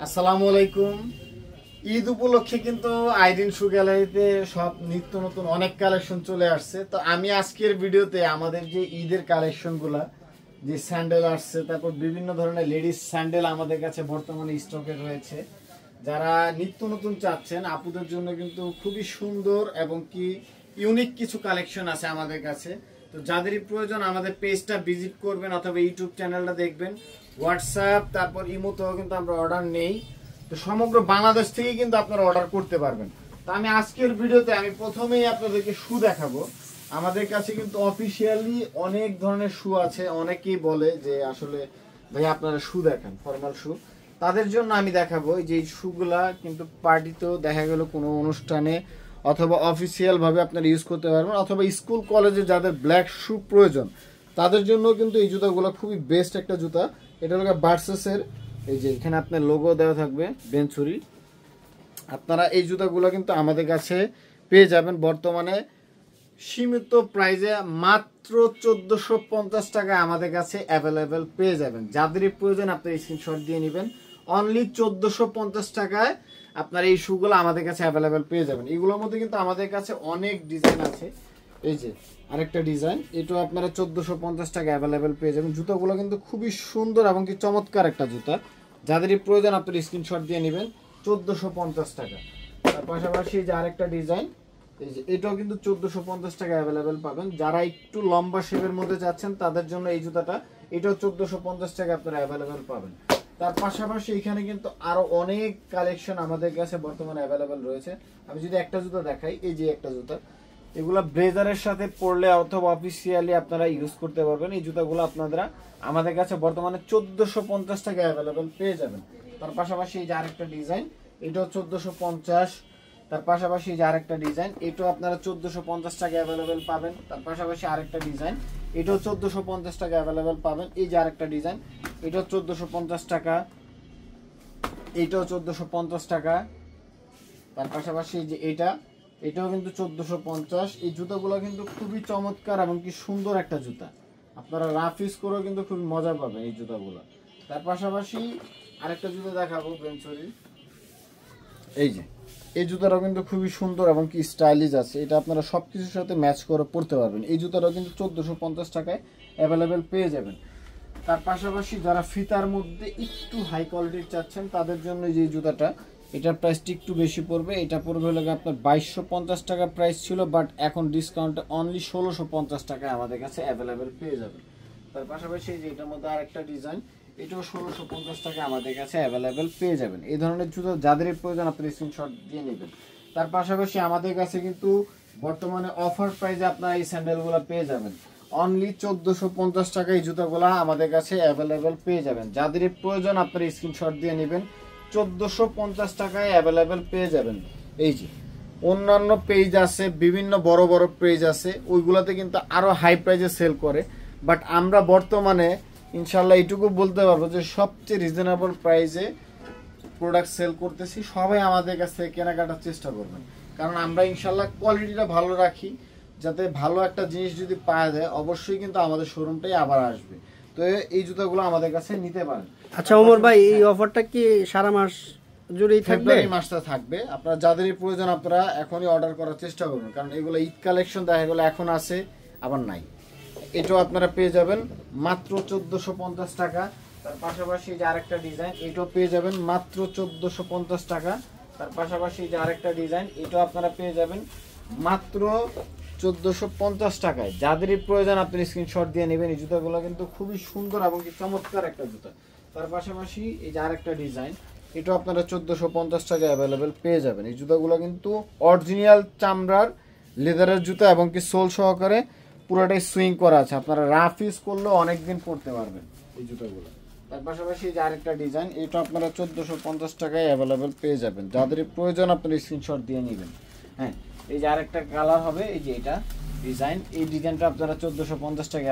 আসসালামু আলাইকুম। ঈদ উপলক্ষে কিন্তু আইরিন শু গ্যালারিতে সব নিত্য নতুন অনেক কালেকশন চলে আসছে। তো আমি আজকের ভিডিওতে আমাদের যে ঈদের কালেকশনগুলা, যে স্যান্ডেল আসছে, তারপর বিভিন্ন ধরনের লেডিস স্যান্ডেল আমাদের কাছে বর্তমানে স্টকে রয়েছে। যারা নিত্য নতুন চাচ্ছেন আপুদের জন্য কিন্তু খুবই সুন্দর এবং কি ইউনিক কিছু কালেকশন আছে আমাদের কাছে। তো যাদেরই প্রয়োজন আমাদের পেজটা ভিজিট করবেন অথবা ইউটিউব চ্যানেলটা দেখবেন। হোয়াটসঅ্যাপ তারপর ইমোতেও কিন্তু আমরা অর্ডার নেই। তো সমগ্র বাংলাদেশ থেকে কিন্তু আপনারা অর্ডার করতে পারবেন। তো আমি আজকের ভিডিওতে আমি প্রথমেই আপনাদেরকে শু দেখাবো। আমাদের কাছে কিন্তু অফিসিয়ালি অনেক ধরনের শু আছে। অনেকেই বলে যে আসলে ভাই আপনারা শু দেখান, ফর্মাল শু। তাদের জন্য আমি দেখাবো যে শুগুলা কিন্তু পার্টিতেও দেখা গেল কোনো অনুষ্ঠানে অথবা অফিসিয়াল ভাবে আপনারা ইউজ করতে পারবেন, অথবা স্কুল কলেজে যাদের ব্ল্যাক শু প্রয়োজন তাদের জন্য কিন্তু এই জুতাগুলো খুবই বেস্ট একটা জুতা। এটা হলো ভার্সাসের, এই যে এখানে আপনার লোগো দেওয়া থাকবে বেঞ্চুরি। আপনারা এই জুতাগুলো কিন্তু আমাদের কাছে পেয়ে যাবেন বর্তমানে সীমিত প্রাইজে মাত্র 1450 টাকায় আমাদের কাছে অ্যাভেলেবেল পেয়ে যাবেন। যাদেরই প্রয়োজন আপনার স্ক্রিনশট দিয়ে নেবেন। অনলি 1450 টাকায় আপনার এই শুগুলো আমাদের কাছে অ্যাভেলেবেল পেয়ে যাবেন। এগুলোর মধ্যে কিন্তু আমাদের কাছে অনেক ডিজাইন আছে। এই যে আরেকটা ডিজাইন, এটাও আপনারা 1450 টাকা অ্যাভেলেবেল পেয়ে যাবেন। জুতোগুলো কিন্তু খুবই সুন্দর এবং কি চমৎকার একটা জুতা। যাদেরই প্রয়োজন আপনার স্ক্রিনশট দিয়ে নেবেন 1450 টাকা। তার পাশাপাশি যে আরেকটা ডিজাইন, এই যে এটাও কিন্তু 1450 টাকা অ্যাভেলেবেল পাবেন। যারা একটু লম্বা শেপের মধ্যে যাচ্ছেন তাদের জন্য এই জুতাটা, এটাও 1450 টাকা আপনারা অ্যাভেলেবেল পাবেন। তার পাশাপাশি এখানে কিন্তু আরো অনেক কালেকশন আমাদের কাছে বর্তমানে অ্যাভেলেবেল রয়েছে। আমি যদি একটা জুতা দেখাই, এই যে একটা জুতা, এগুলা ব্লেজারের সাথে পরলে অথবা অফিসিয়ালি আপনারা ইউজ করতে পারবেন। এই জুতাগুলো আপনারা আমাদের কাছে বর্তমানে 1450 টাকা অ্যাভেলেবেল পেয়ে যাবেন। তার পাশাপাশি এই যে আরেকটা ডিজাইন, এটাও 1450। তার পাশাপাশি এই যে আরেকটা ডিজাইন, এটাও আপনারা 1450 টাকা অ্যাভেলেবেল পাবেন। তার পাশাপাশি আরেকটা ডিজাইন, এটাও 1450 টাকা অ্যাভেলেবেল পাবেন। এই যে আরেকটা ডিজাইন, এটাও 1450 টাকা, এটাও 1450 টাকা। তার পাশাপাশি এই যে এটাও কিন্তু 1450। এই জুতাগুলো কিন্তু খুবই চমৎকার এবং কি সুন্দর একটা জুতা। আপনারা রাফ ইউজ করেও কিন্তু খুব মজা পাবেন এই জুতাগুলো। তার পাশাপাশি আরেকটা জুতা দেখাবো বেঞ্চুরির। এই যে এই জুতাটাও কিন্তু খুবই সুন্দর এবং কি স্টাইলিশ আছে। এটা আপনারা সবকিছুর সাথে ম্যাচ করে পরতে পারবেন। এই জুতাটাও কিন্তু 1450 টাকায় অ্যাভেলেবেল পেয়ে যাবেন। তার পাশাপাশি যারা ফিতার মধ্যে একটু হাই কোয়ালিটির চাচ্ছেন তাদের জন্য যে জুতাটা, এটার প্রাইসটি একটু বেশি পড়বে। এটা পড়বে হলো আপনার 2250 টাকা প্রাইস ছিল, বাট এখন ডিসকাউন্টে অনলি 1650 টাকায় আমাদের কাছে অ্যাভেলেবেল পেয়ে যাবে। তার পাশাপাশি যে এটার মধ্যে আরেকটা ডিজাইন, এটাও 1650 টাকা আমাদের কাছে অ্যাভেলেবেল পেয়ে যাবেন। এই ধরনের জুতো যাদের প্রয়োজন আপনি স্ক্রিনশট দিয়ে নেবেন। তার পাশাপাশি আমাদের কাছে কিন্তু বর্তমানে অফার প্রাইসে আপনারা এই স্যান্ডেলগুলো পেয়ে যাবেন। অনলি 1450 টাকা এই জুতাগুলো আমাদের কাছে অ্যাভেলেবেল পেয়ে যাবেন। যাদের প্রয়োজন আপনারা স্ক্রিনশট দিয়ে নেবেন। 1450 টাকায় অ্যাভেলেবেল পেয়ে যাবেন। এই যে অন্যান্য পেজ আছে, বিভিন্ন বড় বড় পেজ আছে, ওইগুলোতে কিন্তু আরো হাই প্রাইসে সেল করে। বাট আমরা বর্তমানে ইনশাল্লাহ এইটুকু বলতে পারবো যে সবচেয়ে রিজনেবল প্রাইসে প্রোডাক্ট সেল করতেছি। সবাই আমাদের কাছ থেকে কেনাকাটার চেষ্টা করবেন, কারণ আমরা ইনশাল্লাহ কোয়ালিটিটা ভালো রাখি। যাতে ভালো একটা জিনিস যদি পাওয়া যায় অবশ্যই কিন্তু আমাদের শোরুমটাই আবার আসবে। তো এই জুতাগুলো আমাদের কাছে নিতে পারেন। আচ্ছা ওমর ভাই, এই অফারটা কি সারা মাস জুড়েই থাকবে? ফেব্রুয়ারি মাসটা থাকবে। আপনারা যাদেরই প্রয়োজন আপনারা এখনই অর্ডার করার চেষ্টা করবেন, কারণ এগুলো ঈদ কালেকশন দেখা গেলো এখন আছে আবার নাই। এটাও আপনারা পেয়ে যাবেন মাত্র 1450 টাকা। তার পাশাপাশি যে আরেকটা ডিজাইন, এটাও পেয়ে যাবেন মাত্র 1450 টাকা। তার পাশাপাশি যে আরেকটা ডিজাইন, এটাও আপনারা পেয়ে যাবেন মাত্র 1450 টাকায়। যাদেরই প্রয়োজন আপনি স্ক্রিনশট দিয়ে নেবেন। এই জুতাগুলো কিন্তু খুবই সুন্দর এবং কি চমৎকার একটা জুতা। তার পাশাপাশি এই যে আরেকটা ডিজাইন, এটাও আপনারা 1450 টাকায় অ্যাভেলেবেল পেয়ে যাবেন। এই জুতাগুলো কিন্তু অরিজিনাল চামড়ার লেদারের জুতা এবং কি সোল সহকারে পুরোটাই সুইং করা আছে। আপনারা রাফ ইউজ করলেও অনেকদিন পরতে পারবেন এই জুতাগুলো। তার পাশাপাশি যে আরেকটা ডিজাইন, এটা আপনারা 1450 টাকায় অ্যাভেলেবেল পেয়ে যাবেন। যাদের প্রয়োজন আপনারা স্ক্রিনশট দিয়ে নেবেন। হ্যাঁ, এই যে আরেকটা কালার হবে, এই যে এটা ডিজাইন, এই ডিজাইনটা আপনারা 1450 টাকা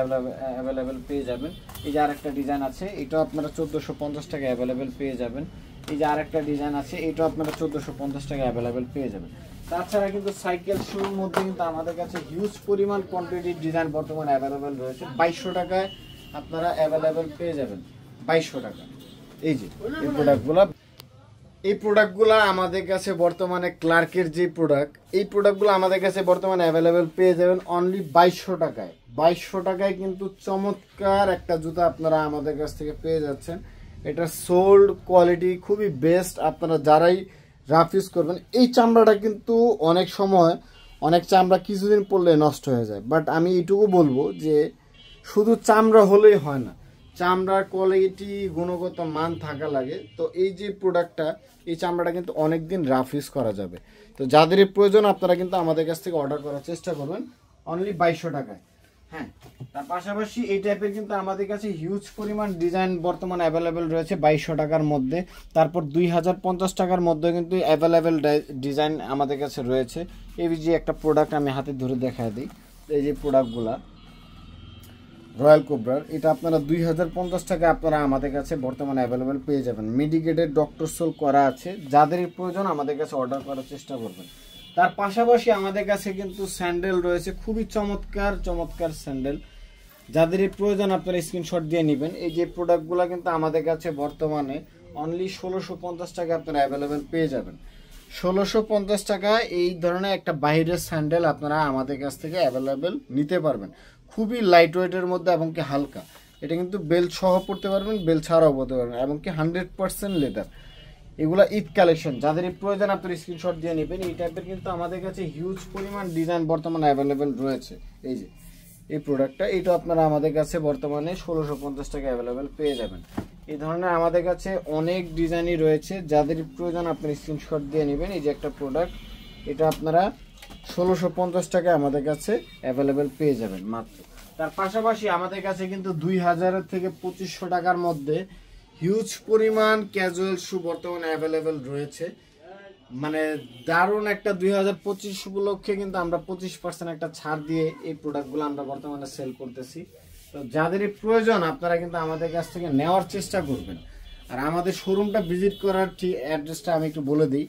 অ্যাভেলেবেল পেয়ে যাবেন। এই যে আরেকটা ডিজাইন আছে, এটাও আপনারা 1450 টাকা অ্যাভেলেবেল পেয়ে যাবেন। এই যে আরেকটা ডিজাইন আছে, এটাও আপনারা 1450 টাকা অ্যাভেলেবেল পেয়ে যাবেন। তাছাড়া কিন্তু সাইকেল শুর মধ্যে কিন্তু আমাদের কাছে হিউজ পরিমাণ কোয়ান্টিটির ডিজাইন বর্তমানে অ্যাভেলেবেল রয়েছে। 2200 টাকায় আপনারা অ্যাভেলেবেল পেয়ে যাবেন। 2200 টাকা এই যে এই প্রোডাক্টগুলো এই প্রোডাক্টগুলো আমাদের কাছে বর্তমানে ক্লার্কের যে প্রোডাক্ট, এই প্রোডাক্টগুলো আমাদের কাছে বর্তমানে অ্যাভেলেবেল পেয়ে যাবেন অনলি 2200 টাকায়। 2200 টাকায় কিন্তু চমৎকার একটা জুতা আপনারা আমাদের কাছ থেকে পেয়ে যাচ্ছেন। এটা সোল্ড কোয়ালিটি খুবই বেস্ট। আপনারা যারাই রাফ ইউজ করবেন, এই চামড়াটা কিন্তু অনেক সময় অনেক চামড়া কিছুদিন পরলে নষ্ট হয়ে যায়, বাট আমি এইটুকু বলবো যে শুধু চামড়া হলেই হয় না, চামড়ার কোয়ালিটি গুণগত মান থাকা লাগে। তো এই যে প্রোডাক্টটা, এই চামড়াটা কিন্তু অনেক দিন রাফ ইউজ করা যাবে। তো যাদের প্রয়োজন আপনারা কিন্তু আমাদের কাছ থেকে অর্ডার করার চেষ্টা করবেন অনলি 2200 টাকায়। হ্যাঁ, তার পাশাপাশি এই টাইপের কিন্তু আমাদের কাছে হিউজ পরিমাণ ডিজাইন বর্তমানে অ্যাভেলেবেল রয়েছে 2200 টাকার মধ্যে। তারপর 2050 টাকার মধ্যে কিন্তু অ্যাভেলেবেল ডিজাইন আমাদের কাছে রয়েছে। এই যে একটা প্রোডাক্ট আমি হাতে ধরে দেখায় দিই, এই যে প্রোডাক্টগুলা রয়্যাল কোবরার, এটা আপনারা 2050 টাকা আপনারা আমাদের কাছে বর্তমানে অ্যাভেলেবেল পেয়ে যাবেন। মেডিকেটেড ডক্টর সোল করা আছে, যাদের প্রয়োজন আমাদের কাছে অর্ডার করার চেষ্টা করবেন। তার পাশাপাশি আমাদের কাছে কিন্তু স্যান্ডেল রয়েছে, খুবই চমৎকার চমৎকার স্যান্ডেল, যাদের প্রয়োজন আপনারা স্ক্রিনশট দিয়ে নেবেন। এই যে প্রোডাক্টগুলো কিন্তু আমাদের কাছে বর্তমানে অনলি 1650 টাকা আপনারা অ্যাভেলেবেল পেয়ে যাবেন। 1650 টাকা এই ধরনের একটা বাইরের স্যান্ডেল আপনারা আমাদের কাছ থেকে অ্যাভেলেবেল নিতে পারবেন। খুবই লাইট ওয়েটের মধ্যে এবং কি হালকা, এটা কিন্তু বেল্ট সহ পড়তে পারবেন, বেল্ট ছাড়াও পড়তে পারবেন, এবং কি 100% লেদার। এগুলা ঈদ কালেকশন, যাদের প্রয়োজন আপনার স্ক্রিনশট দিয়ে নেবেন। এই টাইপের কিন্তু আমাদের কাছে হিউজ পরিমাণ ডিজাইন বর্তমানে অ্যাভেলেবেল রয়েছে। এই যে এই প্রোডাক্টটা, এটা আপনারা আমাদের কাছে বর্তমানে 1650 টাকা অ্যাভেলেবেল পেয়ে যাবেন। এই ধরনের আমাদের কাছে অনেক ডিজাইনই রয়েছে, যাদের প্রয়োজন আপনার স্ক্রিনশট দিয়ে নেবেন। এই যে একটা প্রোডাক্ট, এটা আপনারা 1650 টাকা আমাদের কাছে অ্যাভেলেবেল পেয়ে যাবেন মাত্র। তার পাশাপাশি আমাদের কাছে কিন্তু 2000 থেকে 2500 টাকার মধ্যে হিউজ পরিমাণ ক্যাজুয়াল শু বর্তমানে অ্যাভেলেবেল রয়েছে। মানে দারুণ একটা 2025 উপলক্ষে কিন্তু আমরা 25% একটা ছাড় দিয়ে এই প্রোডাক্টগুলো আমরা বর্তমানে সেল করতেছি। তো যাদের প্রয়োজন আপনারা কিন্তু আমাদের কাছ থেকে নেওয়ার চেষ্টা করবেন। আর আমাদের শোরুমটা ভিজিট করার ঠিক অ্যাড্রেসটা আমি একটু বলে দিই।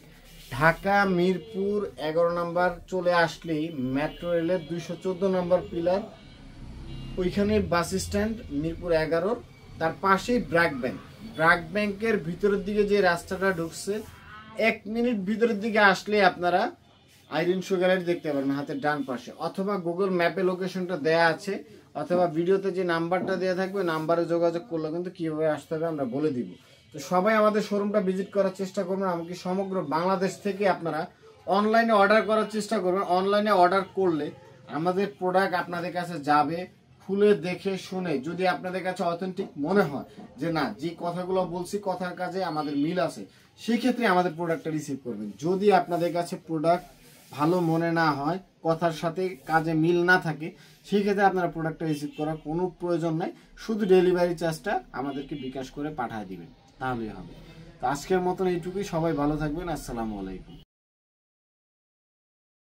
ঢাকা মিরপুর 11 নম্বর চলে আসলেই মেট্রো রেলের 214 নম্বর পিলার, ওইখানে বাস স্ট্যান্ড মিরপুর 11, তার পাশেই ব্র্যাক ব্যাংক। ব্র্যাক ব্যাংকের ভিতরের দিকে যে রাস্তাটা ঢুকছে, 1 মিনিট ভিতরের দিকে আসলে আপনারা আইরিন শু গ্যালারি দেখতে পারবেন হাতের ডান পাশে, অথবা গুগল ম্যাপে লোকেশনটা দেয়া আছে, অথবা ভিডিওতে যে নাম্বারটা দেওয়া থাকবে নাম্বারে যোগাযোগ করলে কিন্তু কীভাবে আসতে হবে আমরা বলে দিব। তো সবাই আমাদের শোরুমটা ভিজিট করার চেষ্টা করবেন। এমনকি সমগ্র বাংলাদেশ থেকে আপনারা অনলাইনে অর্ডার করার চেষ্টা করবেন। অনলাইনে অর্ডার করলে আমাদের প্রোডাক্ট আপনাদের কাছে যাবে, খুলে দেখে শুনে যদি আপনাদের কাছে অথেন্টিক মনে হয় যে না, যে কথাগুলো বলছি কথার কাজে আমাদের মিল আছে, সেই ক্ষেত্রে আমাদের প্রোডাক্টটা রিসিভ করবেন। যদি আপনাদের কাছে প্রোডাক্ট ভালো মনে না হয়, কথার সাথে কাজে মিল না থাকে, সেই ক্ষেত্রে আপনারা প্রোডাক্টটা রিসিভ করার কোনো প্রয়োজন নাই, শুধু ডেলিভারি চার্জটা আমাদেরকে বিকাশ করে পাঠিয়ে দিবেন, তাহলেই হবে। তো আজকের মতন এইটুকুই, সবাই ভালো থাকবেন। আসসালামু আলাইকুম।